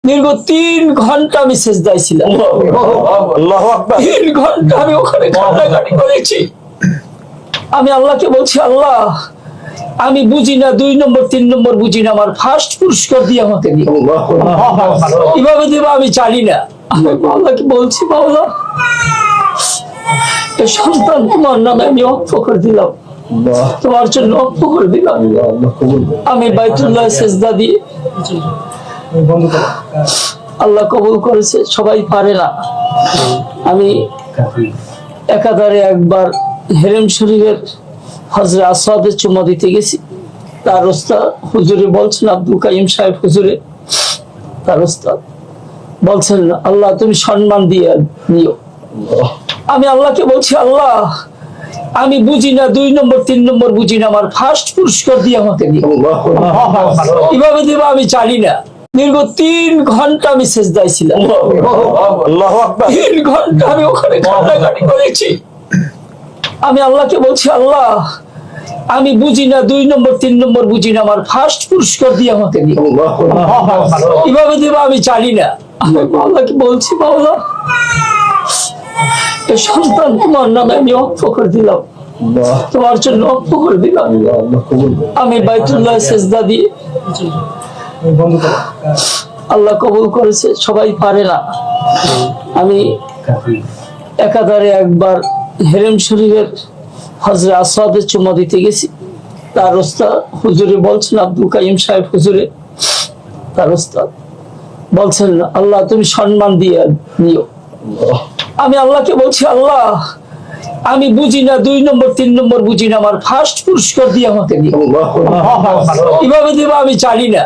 দীর্ঘ 3 ঘন্টা আমি সেজদায় ছিলাম। 3 ঘন্টা আমি ওখানে কান্নাকাটি করেছি। আমি আল্লাহকে বলছি, আল্লাহ আমি বুঝি না 2 নম্বর 3 নম্বর বুঝি না, আমার ফার্স্ট পুরস্কার দিয়ে আমাকে দিও। কিভাবে দেবো আমি জানি না। আল্লাহকে বলছি, বাবা এই সন্তান তোমার নামে আমি অক্ষ করে দিলাম, তোমার জন্য অক্ষ করে দিলাম। আমি বাইতুল্লাহ সেজদা দিয়ে আল্লাহ কবুল করেছে। সবাই পারে না। আমি একাধারে একবার হেরেম শরীফের হযরত আসাদের চুমা দিতে গেছি। তার ওস্তাদ হুজুরে বলছেন, আব্দুল কাইম সাহেব হুজুরে, তার ওস্তাদ বলছেন, আল্লাহ তুমি সম্মান দিয়ে নিও। আমি আল্লাহকে বলছি, আল্লাহ আমি বুঝি না 2 নম্বর 3 নম্বর বুঝি না, আমার ফার্স্ট পুরস্কার দিয়ে আমাকে দিও। কিভাবে দেবো আমি জানি না। দীর্ঘ 3 ঘন্টা আমি সেজদায় ছিলাম। 3 ঘন্টা আমি ওখানে কান্নাকাটি করেছি। আমি আল্লাহকে বলছি, আল্লাহ আমি বুঝি না 2 নম্বর 3 নম্বর বুঝি না, আমার ফার্স্ট পুরস্কার দিয়ে আমাকে দিও। কিভাবে দেবো আমি জানি না। আল্লাহকে বলছি, বাবা এই সন্তান তোমার নামে আমি অক্ষ করে দিলাম, তোমার জন্য অক্ষ করে দিলাম। আমি বাইতুল্লাহ সেজদা দিয়ে আল্লাহ কবুল করেছে। সবাই পারে না। আমি একাধারে একবার হেরেম শরীফের হযরত আসাদের চুমা দিতে গেছি। তার ওস্তাদ হুজুরে বলছেন, আব্দুল কাইম সাহেব হুজুরে, তার ওস্তাদ বলছেন, আল্লাহ তুমি সম্মান দিয়ে নিও। আমি আল্লাহকে বলছি, আল্লাহ আমি বুঝি না 2 নম্বর 3 নম্বর বুঝি না, আমার ফার্স্ট পুরস্কার দিয়ে আমাকে দিও। কিভাবে দেবো আমি জানি না।